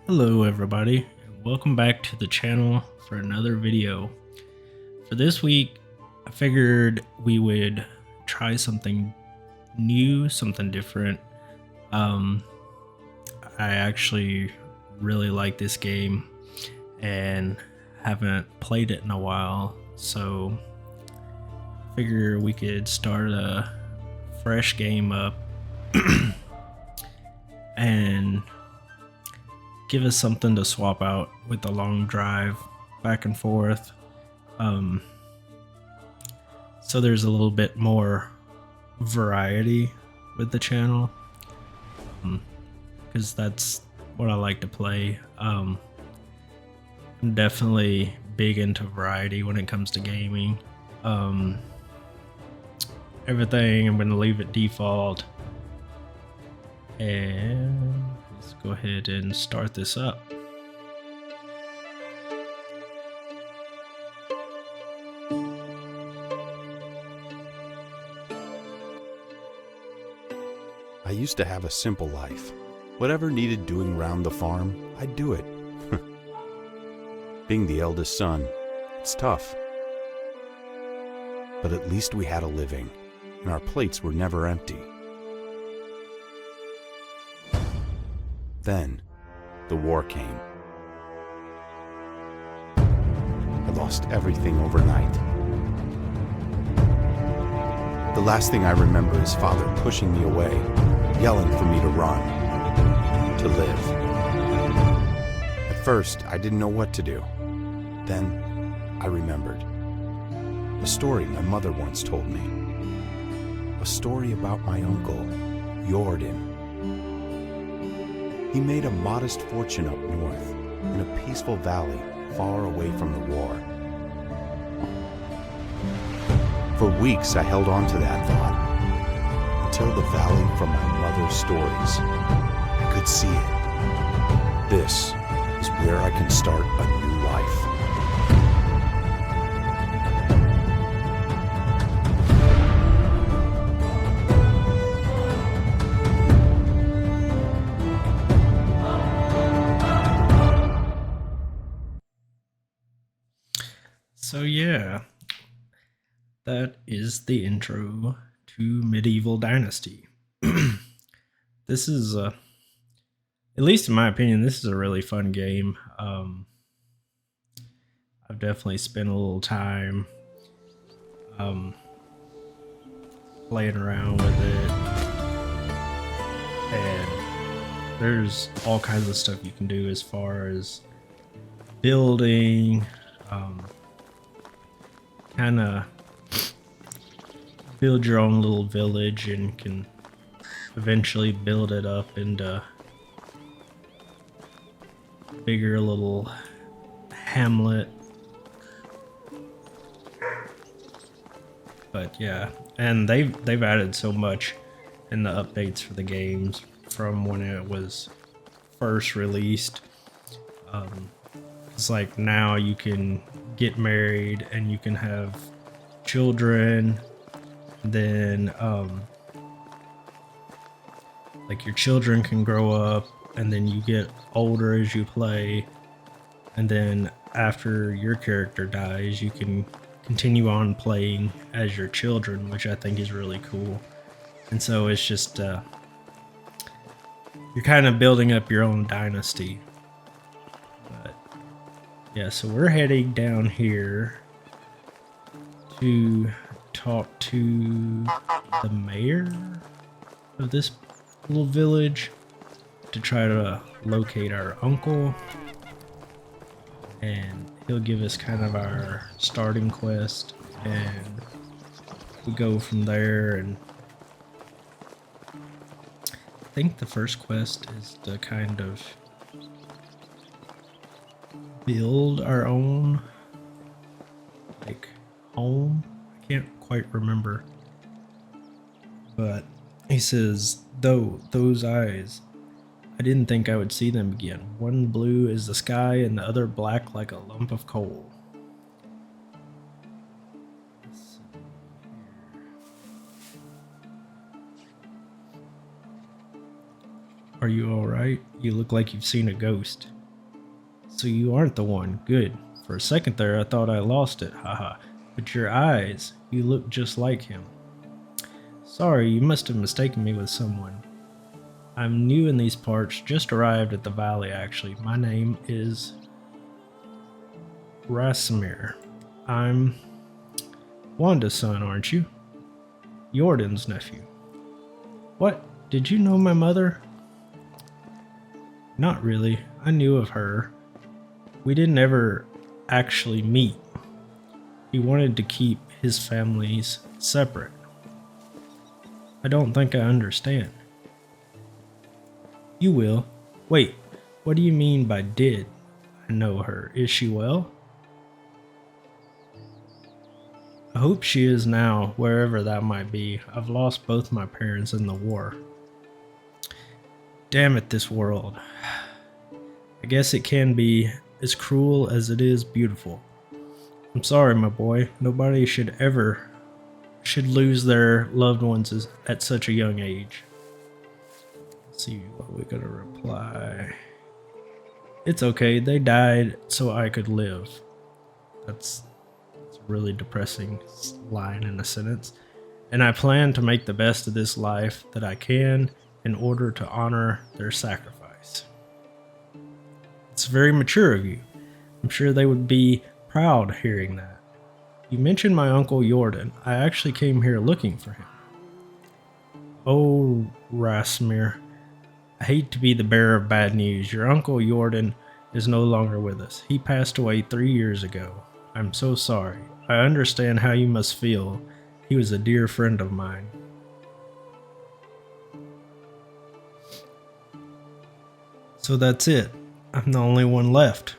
Hello everybody, and welcome back to the channel for another video. For this week, I figured we would try something new, something different. I actually really like this game and haven't played it in a while, so I figure we could start a fresh game up and give us something to swap out with the long drive back and forth. So there's a little bit more variety with the channel, because that's what I like to play. I'm definitely big into variety when it comes to gaming. Everything I'm going to leave it default, and let's go ahead and start this up. I used to have a simple life. Whatever needed doing round the farm, I'd do it. Being the eldest son, it's tough. But at least we had a living, and our plates were never empty. Then, the war came. I lost everything overnight. The last thing I remember is Father pushing me away, yelling for me to run, to live. At first, I didn't know what to do. Then, I remembered. A story my mother once told me. A story about my uncle, Jordan. He made a modest fortune up north, in a peaceful valley far away from the war. For weeks I held on to that thought, until the valley from my mother's stories. I could see it. This is where I can start a new life. So yeah, that is the intro to Medieval Dynasty. This is at least in my opinion, this is a really fun game. I've definitely spent a little time playing around with it, and there's all kinds of stuff you can do as far as building, kind of build your own little village and can eventually build it up into bigger little hamlet. But yeah, and they've added so much in the updates for the games from when it was first released. It's like now you can get married and you can have children. Then like your children can grow up, and then you get older as you play, and then after your character dies you can continue on playing as your children, which I think is really cool. And so it's just you're kind of building up your own dynasty. But yeah, so we're heading down here to talk to the mayor of this little village to try to locate our uncle, and he'll give us kind of our starting quest, and we go from there. And I think the first quest is to kind of build our own like home. I can't quite remember, but he says, though those eyes, I didn't think I would see them again. One blue as the sky and the other black like a lump of coal. Are you alright? You look like you've seen a ghost. So you aren't the one. Good. For a second there, I thought I lost it. Haha. But your eyes, you look just like him. Sorry, you must have mistaken me with someone. I'm new in these parts, just arrived at the valley actually. My name is Rasimir. I'm Wanda's son, aren't you? Jordan's nephew. What? Did you know my mother? Not really. I knew of her. We didn't ever actually meet. He wanted to keep his families separate. I don't think I understand. You will. Wait, what do you mean by did? I know her. Is she well? I hope she is now, wherever that might be. I've lost both my parents in the war. Damn it, this world. I guess it can be as cruel as it is beautiful. I'm sorry, my boy. Nobody should lose their loved ones at such a young age. Let's see what we're gonna reply. It's okay. They died so I could live. That's a really depressing line in a sentence. And I plan to make the best of this life that I can in order to honor their sacrifice. It's very mature of you. I'm sure they would be proud hearing that. You mentioned my uncle Jordan. I actually came here looking for him. Oh, Rasmir. I hate to be the bearer of bad news. Your uncle Jordan is no longer with us. He passed away 3 years ago. I'm so sorry. I understand how you must feel. He was a dear friend of mine. So that's it. I'm the only one left.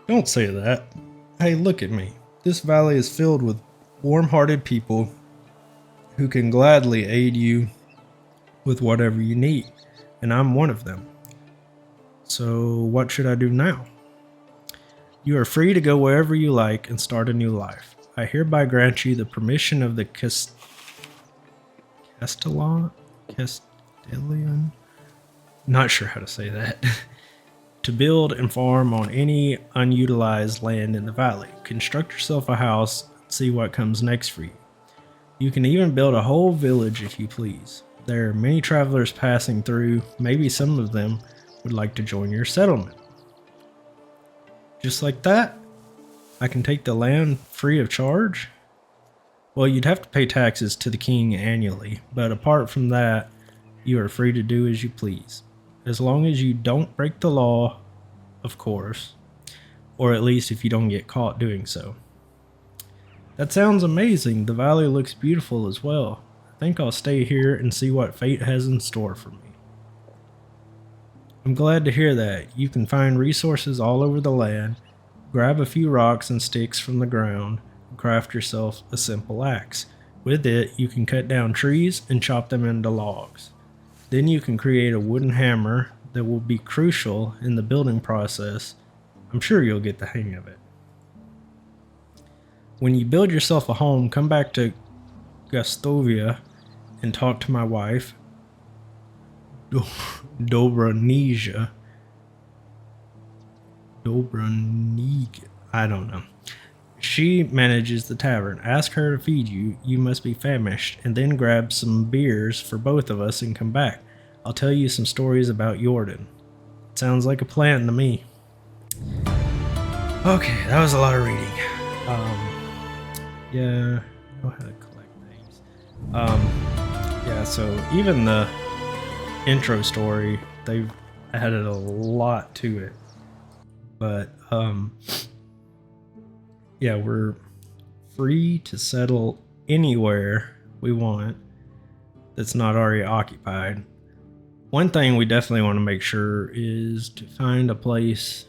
Don't say that. Hey, look at me. This valley is filled with warm-hearted people who can gladly aid you with whatever you need, and I'm one of them. So what should I do now? You are free to go wherever you like and start a new life. I hereby grant you the permission of the Castellan? Not sure how to say that. To build and farm on any unutilized land in the valley. Construct yourself a house and see what comes next for you. You can even build a whole village if you please. There are many travelers passing through. Maybe some of them would like to join your settlement. Just like that? I can take the land free of charge? Well, you'd have to pay taxes to the king annually, but apart from that, you are free to do as you please. As long as you don't break the law, of course, or at least if you don't get caught doing so. That sounds amazing. The valley looks beautiful as well. I think I'll stay here and see what fate has in store for me. I'm glad to hear that. You can find resources all over the land. Grab a few rocks and sticks from the ground and craft yourself a simple axe. With it, you can cut down trees and chop them into logs. Then you can create a wooden hammer that will be crucial in the building process. I'm sure you'll get the hang of it. When you build yourself a home, come back to Gustovia and talk to my wife, Dobranija. I don't know. She manages the tavern. Ask her to feed you. You must be famished, and then grab some beers for both of us and come back. I'll tell you some stories about Jordan. Sounds like a plan to me. Okay, that was a lot of reading. Yeah, I know how to collect names. Yeah, so even the intro story, they've added a lot to it. But, yeah, we're free to settle anywhere we want that's not already occupied. One thing we definitely want to make sure is to find a place,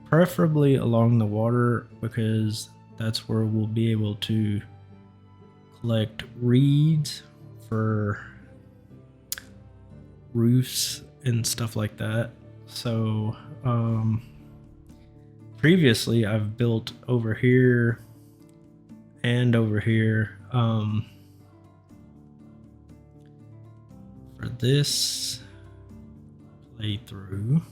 preferably along the water, because that's where we'll be able to collect reeds for roofs and stuff like that. So, previously I've built over here and over here. For this playthrough,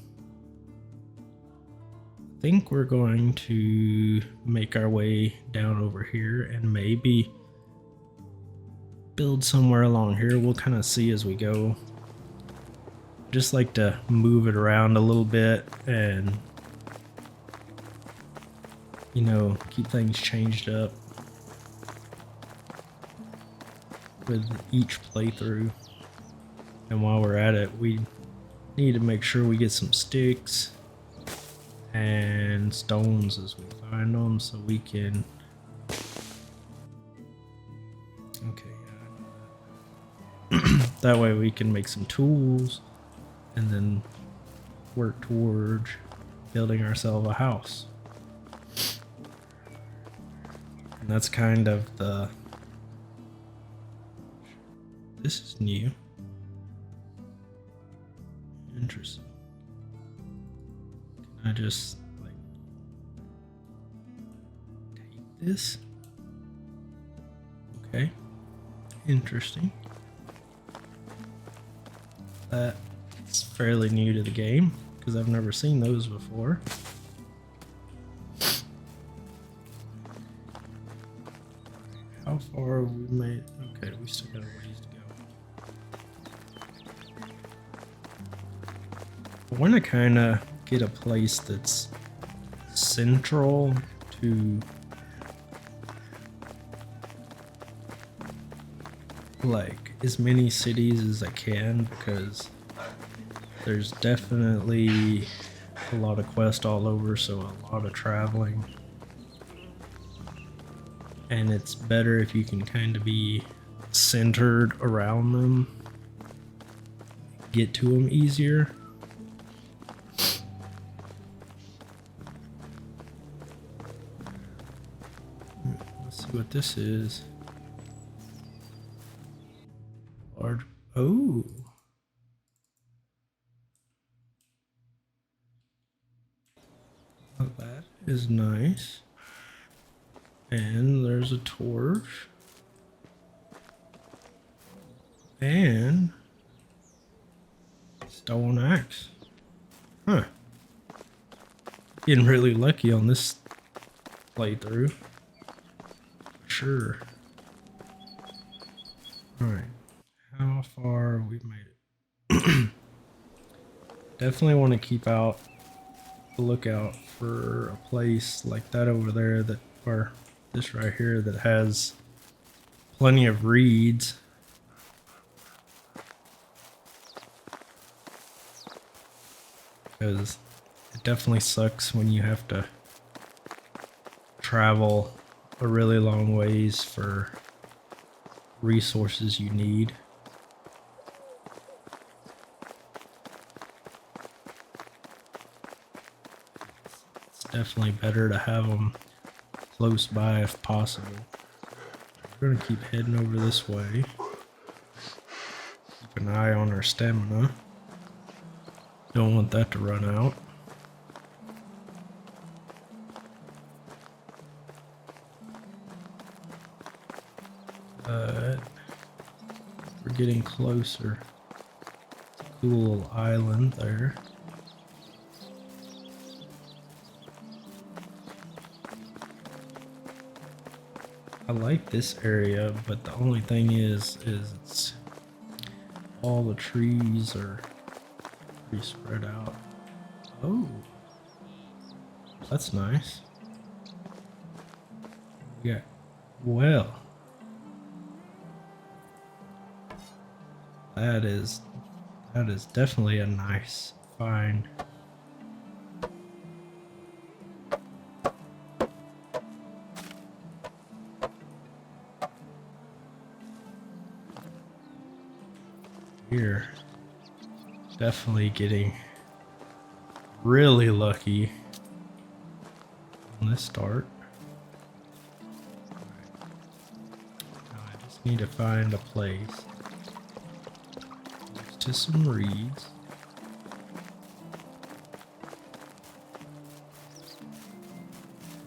think we're going to make our way down over here and maybe build somewhere along here. We'll kind of see as we go. Just like to move it around a little bit and, you know, keep things changed up with each playthrough. And while we're at it, we need to make sure we get some sticks and stones as we find them so we can... Okay, yeah. That way we can make some tools and then work towards building ourselves a house. And that's kind of the... This is new. Interesting. Can I just like take this? Okay. Interesting. That's fairly new to the game because I've never seen those before. How far have we made? Okay, we still got a ways to go. I want to kind of get a place that's central to like as many cities as I can, because there's definitely a lot of quests all over, so a lot of traveling. And it's better if you can kind of be centered around them, get to them easier. Let's see what this is. Large. Oh. Well, that is nice. And there's a torch. And stone axe. Huh. Getting really lucky on this playthrough. Sure. Alright. How far we've made it. Definitely want to keep out a lookout for a place like that over there that, or this right here, that has plenty of reeds. Because it definitely sucks when you have to travel a really long ways for resources you need. It's definitely better to have them close by if possible. We're gonna keep heading over this way. Keep an eye on our stamina. Don't want that to run out. But we're getting closer. It's a cool little island there. I like this area, but the only thing is it's all the trees are pretty spread out. Oh, that's nice. Yeah, well, that is definitely a nice find. Here, definitely getting really lucky on this start. Now I just need to find a place next to some reeds.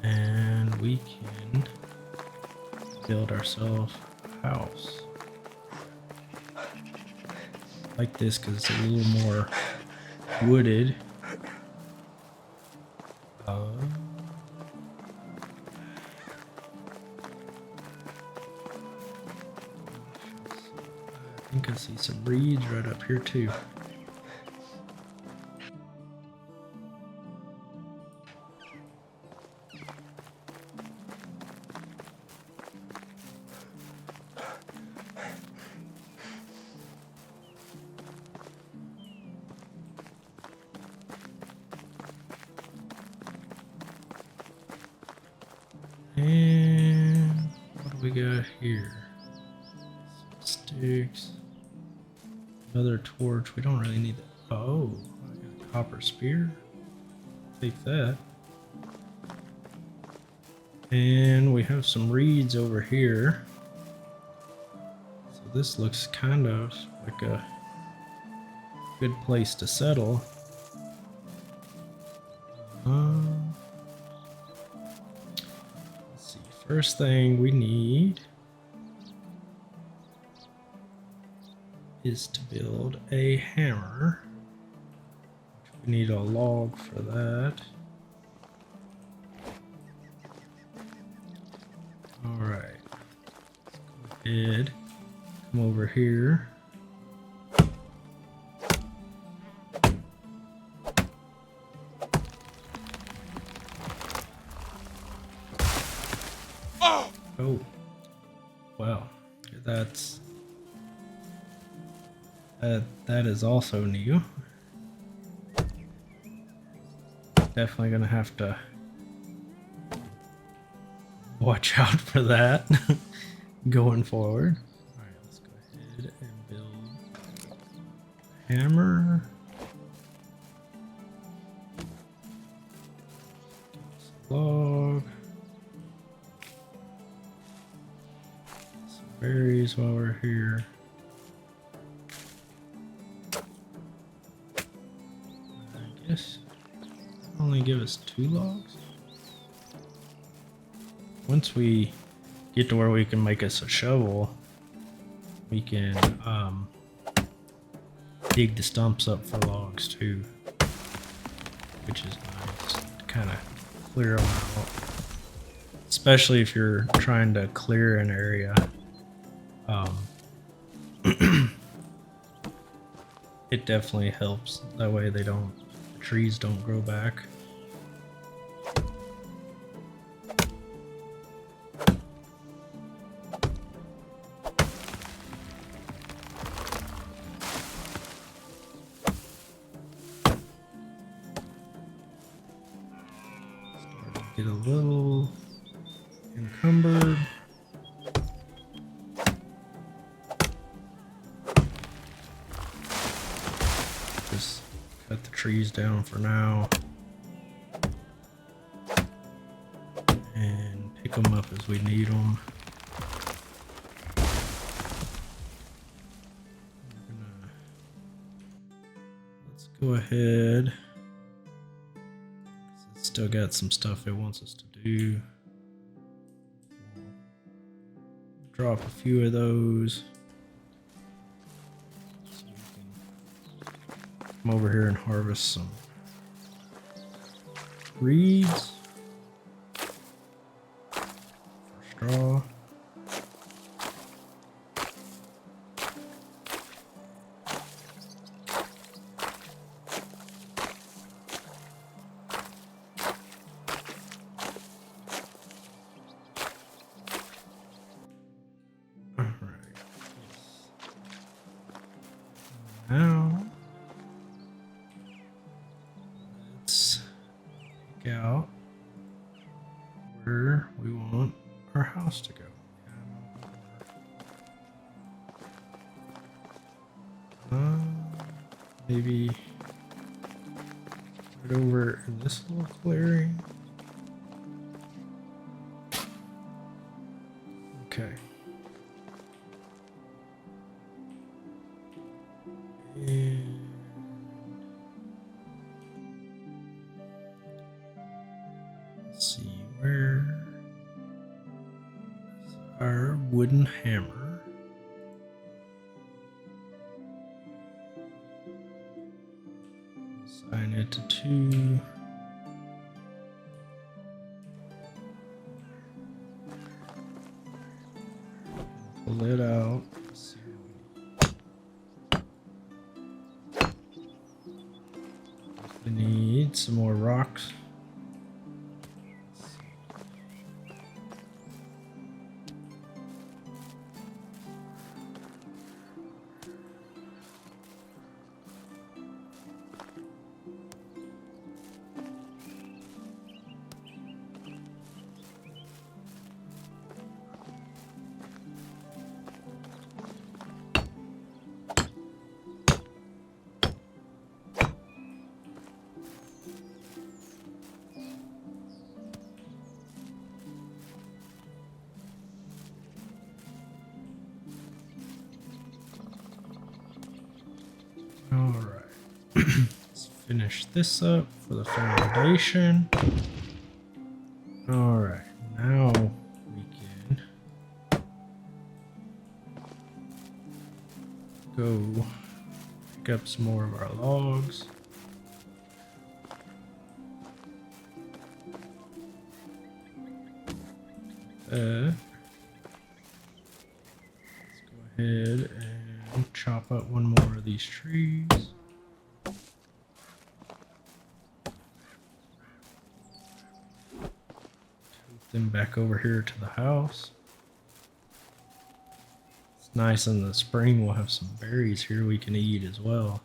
And we can build ourselves a house. Like this because it's a little more wooded. see some reeds right up here too. And what do we got here? Some sticks. Another torch. We don't really need that. Oh, I got a copper spear. Take that. And we have some reeds over here. So this looks kind of like a good place to settle. Let's see. First thing we need is to build a hammer. We need a log for that. Alright. Let's go ahead. Come over here. Oh, well, that is also new. Definitely gonna have to watch out for that going forward. All right, let's go ahead and build a hammer. Log. Berries while we're here. I guess only give us 2 logs. Once we get to where we can make us a shovel, we can dig the stumps up for logs too, which is nice to kind of clear them out, especially if you're trying to clear an area. It definitely helps. That way the trees don't grow back. Start to get a little encumbered. Just cut the trees down for now and pick them up as we need them. Let's go ahead. It's still got some stuff it wants us to do. Drop a few of those. Come over here and harvest some reeds for straw. All right. Now let's pick out where we want our house to go. Maybe right over in this little clearing. Okay. And let's see, where is our wooden hammer? Assign it to 2. Pull it out. Let's see what we need. We need some more rocks. Alright. Let's finish this up for the foundation. Alright, now we can go pick up some more of our logs. Let's go ahead and chop up one more of these trees. Take them back over here to the house. It's nice in the spring, we'll have some berries here we can eat as well.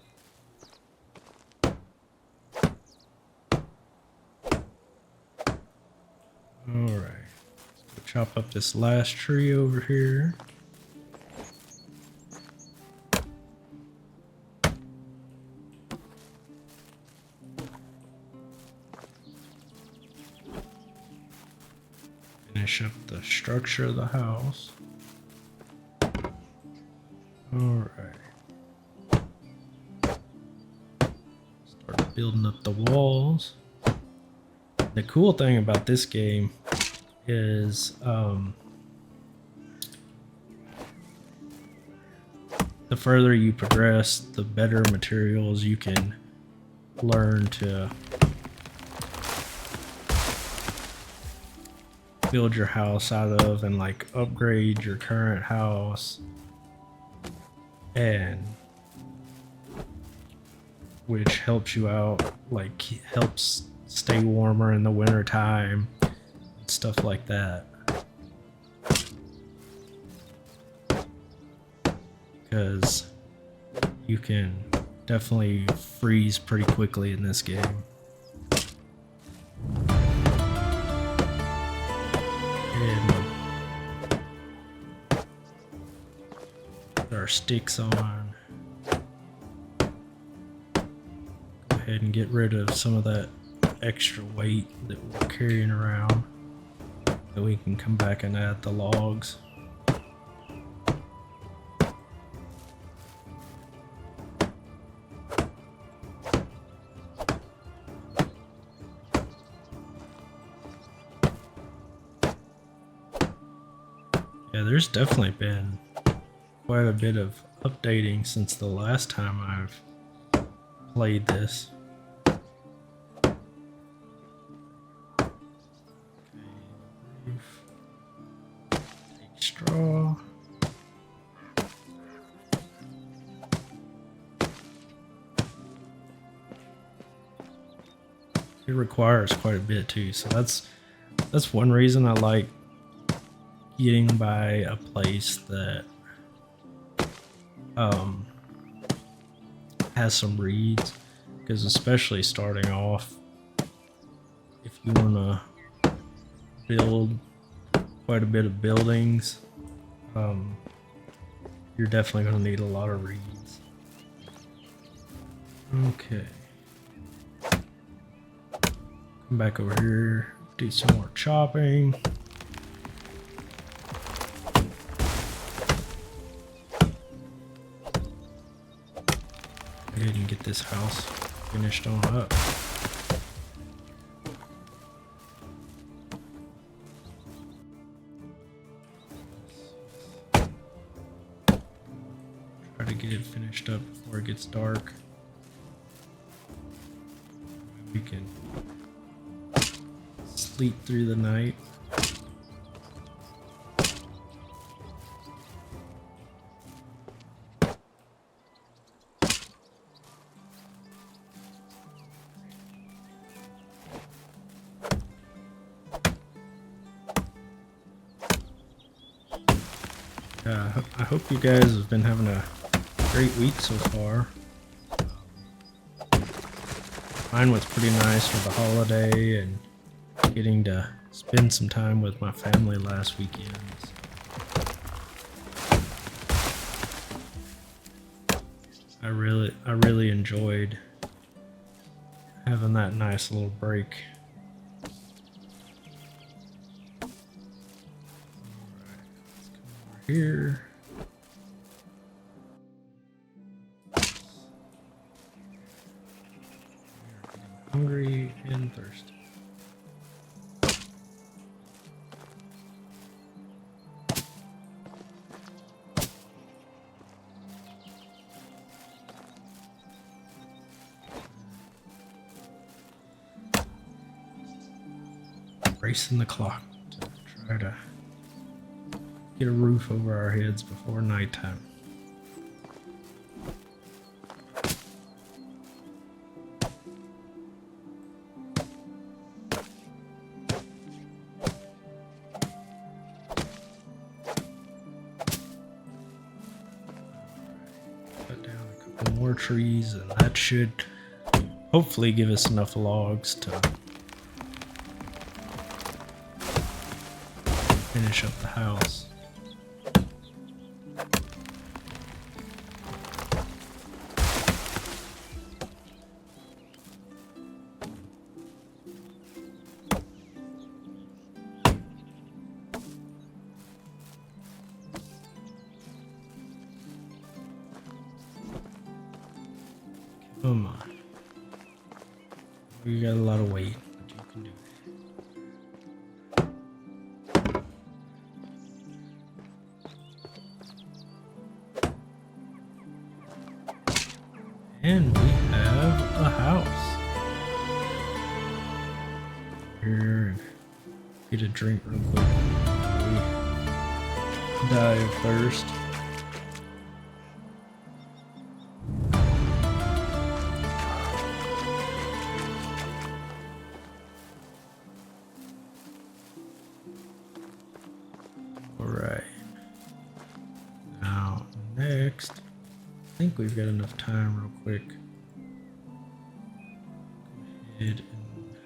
Alright, let's go chop up this last tree over here. Finish up the structure of the house. Alright. Start building up the walls. The cool thing about this game is the further you progress, the better materials you can learn to build your house out of and like upgrade your current house, and which helps you out, like helps stay warmer in the winter time, stuff like that. Because you can definitely freeze pretty quickly in this game. And put our sticks on. Go ahead and get rid of some of that extra weight that we're carrying around, so we can come back and add the logs. Yeah, there's definitely been quite a bit of updating since the last time I've played this. Straw. It requires quite a bit too, so that's one reason I like getting by a place that has some reeds, because especially starting off, if you want to build quite a bit of buildings, you're definitely going to need a lot of reeds. Okay, come back over here, do some more chopping. Go ahead and get this house finished on up. Try to get it finished up before it gets dark. We can sleep through the night. I hope you guys have been having a great week so far. Mine was pretty nice for the holiday and getting to spend some time with my family last weekend. I really enjoyed having that nice little break. Here. Hungry and thirsty. Racing the clock to try to get a roof over our heads before nighttime. Cut down a couple more trees, and that should hopefully give us enough logs to finish up the house. Come on. You got a lot of weight, but you can do it. And we have a house. Here, and get a drink real quick before we die of thirst. Alright. Now, next, I think we've got enough time real quick. Go ahead and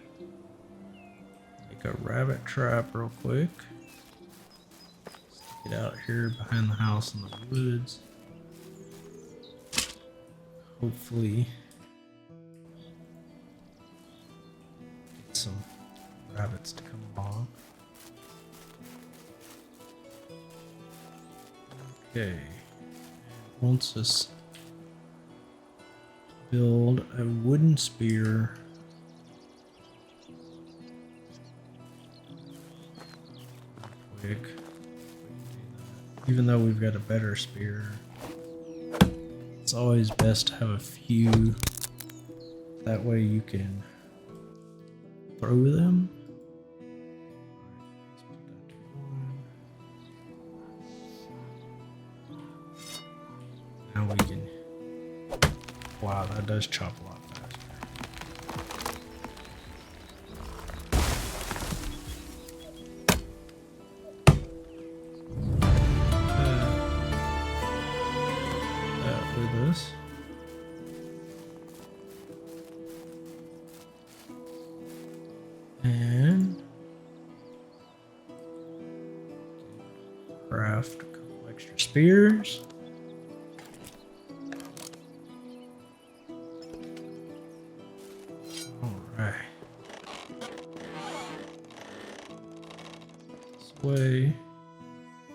make a rabbit trap real quick. Stick it out here behind the house in the woods. Hopefully get some rabbits to come along. Okay. It wants us to build a wooden spear. Quick. Even though we've got a better spear, it's always best to have a few. That way you can throw them. Now we can. Wow, that does chop a lot faster. That with this. And craft a couple extra spears. Way.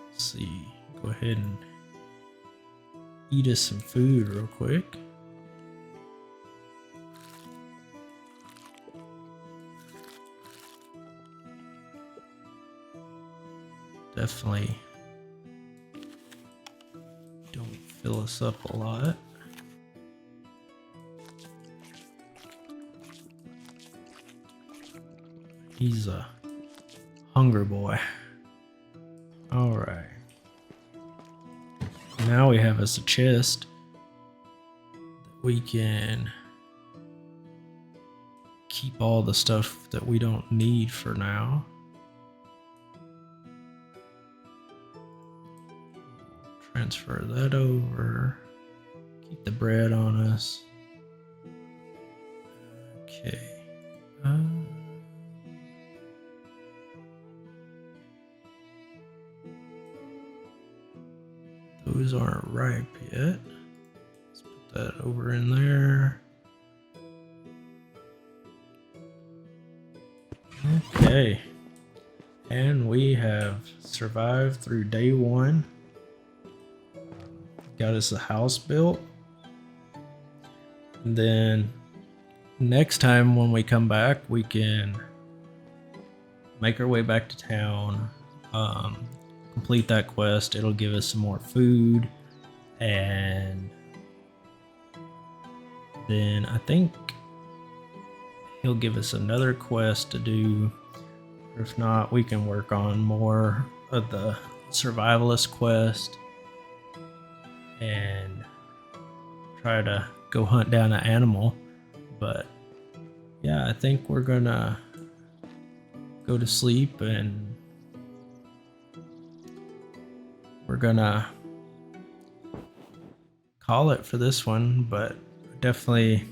Let's see. Go ahead and eat us some food real quick. Definitely don't fill us up a lot. He's a hunger boy. All right. Now we have us a chest that we can keep all the stuff that we don't need for now. transfer that over. Keep the bread on us. Okay. Those aren't ripe yet. Let's put that over in there. Okay. And we have survived through day 1. Got us a house built. And then next time when we come back, we can make our way back to town, complete that quest. It'll give us some more food, and then I think he'll give us another quest to do. If not, we can work on more of the survivalist quest and try to go hunt down an animal. But yeah, I think we're gonna go to sleep, and we're gonna call it for this one. But definitely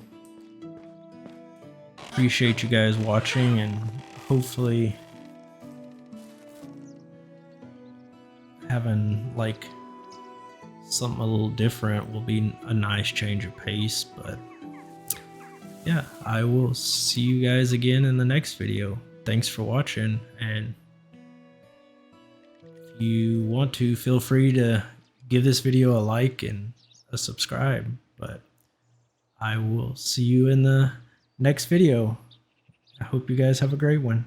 appreciate you guys watching, and hopefully having like something a little different will be a nice change of pace. But yeah, I will see you guys again in the next video. Thanks for watching, and if you want to, feel free to give this video a like and a subscribe. But I will see you in the next video. I hope you guys have a great one.